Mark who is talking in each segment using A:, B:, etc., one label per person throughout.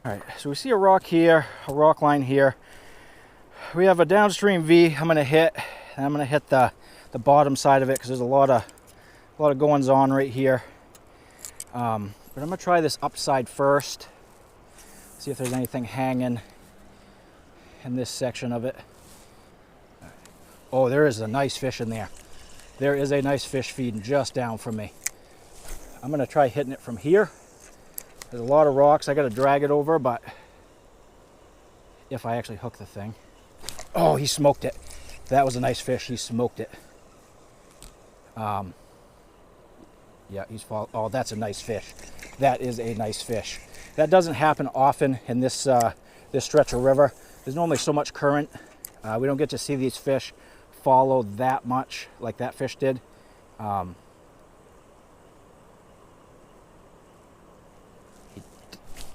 A: All right, so we see a rock here, a rock line here. We have a downstream V I'm gonna hit, and I'm gonna hit the bottom side of it because there's a lot of goings on right here. But I'm gonna try this upside first. See if there's anything hanging in this section of it. Oh, there is a nice fish in there. There is a nice fish feeding just down from me. I'm gonna try hitting it from here. There's a lot of rocks. I gotta drag it over, but if I actually hook the thing. Oh, he smoked it. That was a nice fish. He smoked it. Yeah, oh, that's a nice fish. That is a nice fish. That doesn't happen often in this this stretch of river. There's normally so much current. We don't get to see these fish follow that much like that fish did.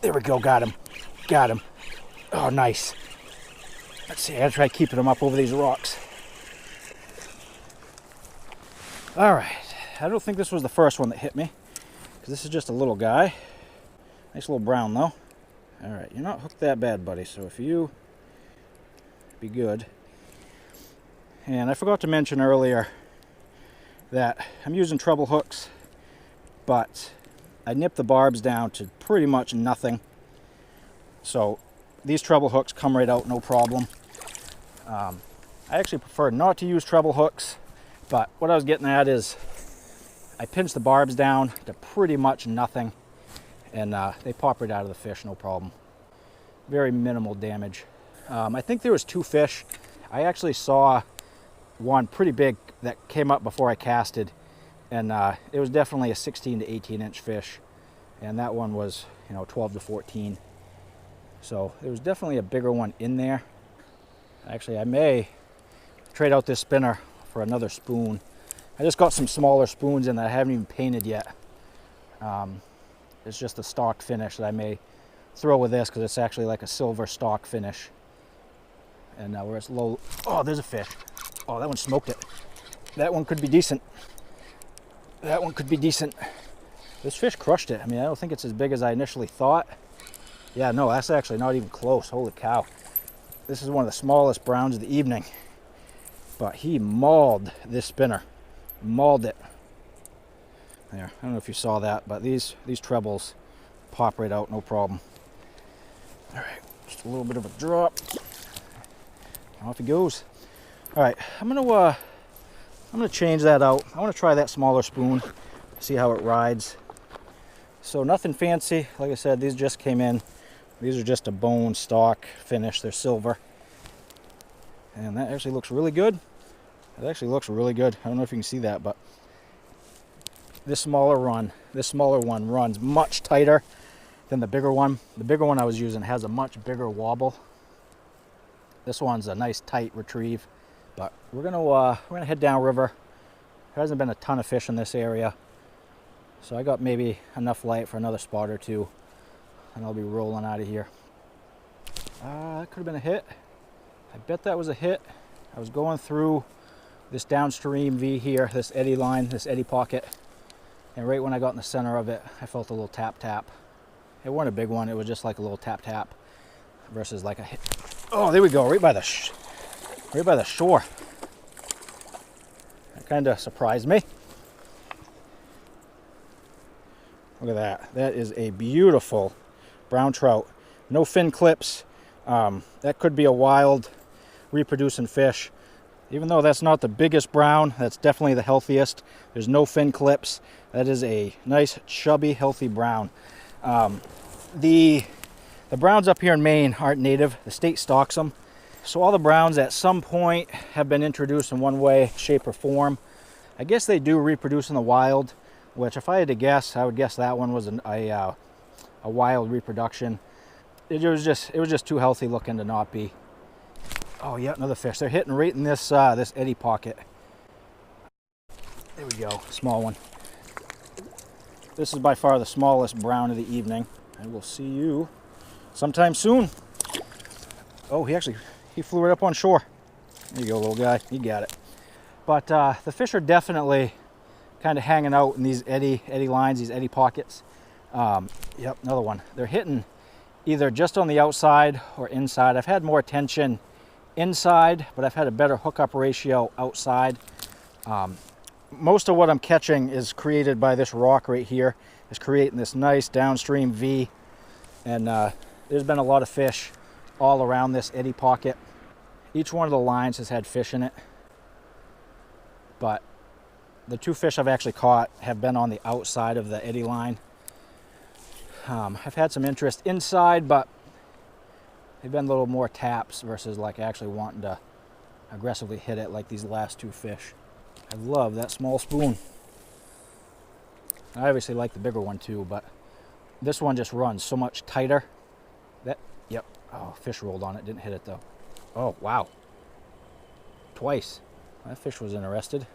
A: There we go, got him. Got him. Oh, nice. Let's see, I gotta try keeping him up over these rocks. All right, I don't think this was the first one that hit me, because this is just a little guy. Nice little brown though. All right, you're not hooked that bad, buddy, so if you be good. And I forgot to mention earlier that I'm using treble hooks, but I nipped the barbs down to pretty much nothing. So these treble hooks come right out, no problem. I actually prefer not to use treble hooks, but what I was getting at is I pinched the barbs down to pretty much nothing, and they pop right out of the fish, no problem. Very minimal damage. I think there was 2 fish. I actually saw one pretty big that came up before I casted, and it was definitely a 16 to 18 inch fish, and that one was, you know, 12 to 14. So there was definitely a bigger one in there. Actually, I may trade out this spinner for another spoon. I just got some smaller spoons in that I haven't even painted yet. It's just a stock finish that I may throw with this because it's actually like a silver stock finish. And where it's low, oh, there's a fish. Oh, that one smoked it. That one could be decent. That one could be decent. This fish crushed it. I mean, I don't think it's as big as I initially thought. Yeah, no, that's actually not even close. Holy cow. This is one of the smallest browns of the evening. But he mauled this spinner. Mauled it. There, I don't know if you saw that, but these trebles pop right out, no problem. All right, just a little bit of a drop. Off he goes. All right, I'm gonna change that out. I want to try that smaller spoon, see how it rides. So nothing fancy. Like I said, these just came in. These are just a bone stock finish. They're silver. And that actually looks really good. It actually looks really good. I don't know if you can see that, but this smaller one runs much tighter than the bigger one. The bigger one I was using has a much bigger wobble. This one's a nice tight retrieve. But we're gonna head downriver. There hasn't been a ton of fish in this area, so I got maybe enough light for another spot or two, and I'll be rolling out of here. That could have been a hit. I bet that was a hit. I was going through this downstream V here, this eddy line, this eddy pocket, and right when I got in the center of it, I felt a little tap tap. It wasn't a big one. It was just like a little tap tap versus like a hit. Oh, there we go, right by the shore. That kind of surprised me. Look at that. That is a beautiful brown trout. No fin clips. That could be a wild reproducing fish. Even though that's not the biggest brown, that's definitely the healthiest. There's no fin clips. That is a nice, chubby, healthy brown. The browns up here in Maine aren't native. The state stocks them. So all the browns at some point have been introduced in one way, shape, or form. I guess they do reproduce in the wild, which if I had to guess, I would guess that one was a wild reproduction. It was just too healthy looking to not be. Oh yeah, another fish. They're hitting right in this this eddy pocket. There we go, small one. This is by far the smallest brown of the evening. I will see you sometime soon. Oh, he flew right up on shore. There you go, little guy. You got it. But the fish are definitely kind of hanging out in these eddy lines, these eddy pockets. Yep, another one. They're hitting either just on the outside or inside. I've had more tension inside, but I've had a better hookup ratio outside. Most of what I'm catching is created by this rock right here. It's creating this nice downstream V, and there's been a lot of fish all around this eddy pocket. Each one of the lines has had fish in it, but the 2 fish I've actually caught have been on the outside of the eddy line. I've had some interest inside, but they've been a little more taps versus like actually wanting to aggressively hit it like these last 2 fish. I love that small spoon. I obviously like the bigger one too, but this one just runs so much tighter. Yep. Oh, fish rolled on it, didn't hit it though. Oh, wow. Twice. That fish was interested.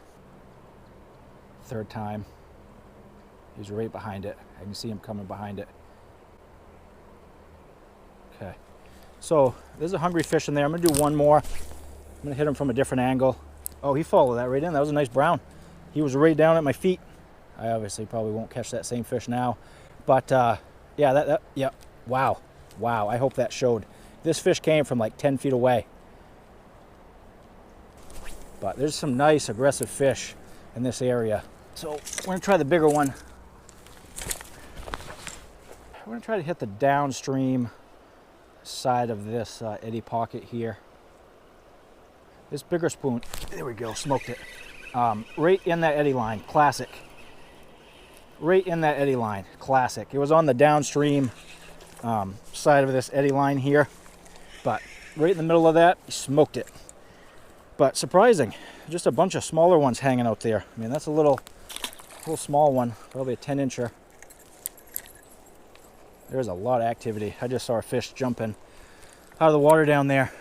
A: 3rd time. He's right behind it. I can see him coming behind it. Okay. So there's a hungry fish in there. I'm going to do one more. I'm going to hit him from a different angle. Oh, he followed that right in. That was a nice brown. He was right down at my feet. I obviously probably won't catch that same fish now. But yeah, yeah. Wow. Wow. I hope that showed. This fish came from like 10 feet away. But there's some nice aggressive fish in this area. So we're going to try the bigger one. We're going to try to hit the downstream side of this eddy pocket here. This bigger spoon, there we go, smoked it. Right in that eddy line, classic. Right in that eddy line, classic. It was on the downstream side of this eddy line here, but right in the middle of that, smoked it. But surprising, just a bunch of smaller ones hanging out there. I mean, that's a little small one, probably a 10-incher. There's a lot of activity. I just saw a fish jumping out of the water down there.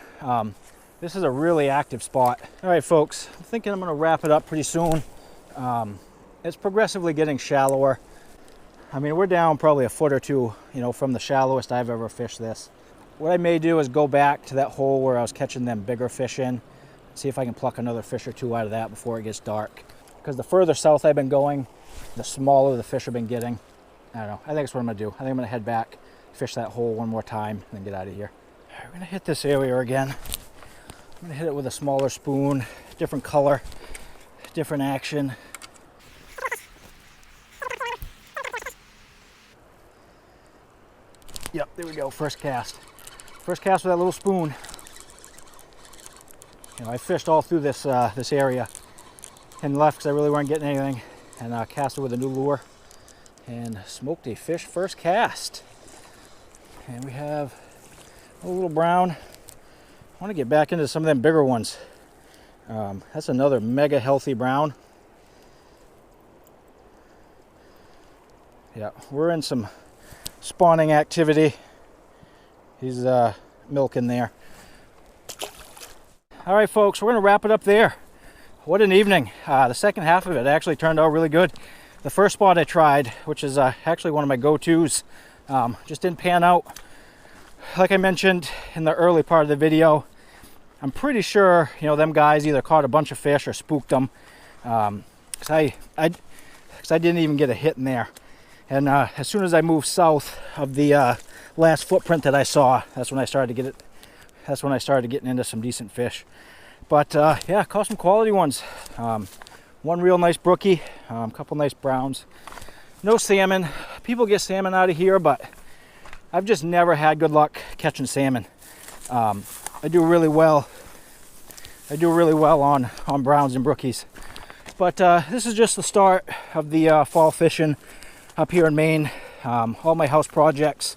A: This is a really active spot. All right, folks, I'm thinking I'm gonna wrap it up pretty soon. It's progressively getting shallower. I mean, we're down probably a foot or two, you know, from the shallowest I've ever fished this. What I may do is go back to that hole where I was catching them bigger fish in, see if I can pluck another fish or 2 out of that before it gets dark. Because the further south I've been going, the smaller the fish have been getting. I don't know, I think that's what I'm gonna do. I think I'm gonna head back, fish that hole one more time, and then get out of here. All right, we're gonna hit this area again. I'm gonna hit it with a smaller spoon, different color, different action. Yep, there we go, first cast. First cast with that little spoon. You know, I fished all through this this area and left because I really weren't getting anything, and cast it with a new lure and smoked a fish first cast. And we have a little brown. I want to get back into some of them bigger ones. That's another mega healthy brown. Yeah, we're in some spawning activity. He's milking there. All right, folks, we're going to wrap it up there. What an evening. The second half of it actually turned out really good. The first spot I tried, which is actually one of my go-tos, just didn't pan out. Like I mentioned in the early part of the video, I'm pretty sure, you know, them guys either caught a bunch of fish or spooked them. Because I didn't even get a hit in there. And as soon as I moved south of the last footprint that I saw, that's when I started to get it. That's when I started getting into some decent fish. But yeah, caught some quality ones. One real nice brookie, a couple nice browns. No salmon. People get salmon out of here, but I've just never had good luck catching salmon. I do really well. I do really well on browns and brookies. But this is just the start of the fall fishing up here in Maine. All my house projects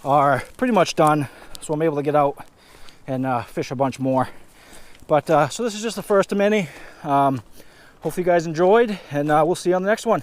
A: are pretty much done, so I'm able to get out and fish a bunch more. But so this is just the first of many. Hopefully you guys enjoyed, and we'll see you on the next one.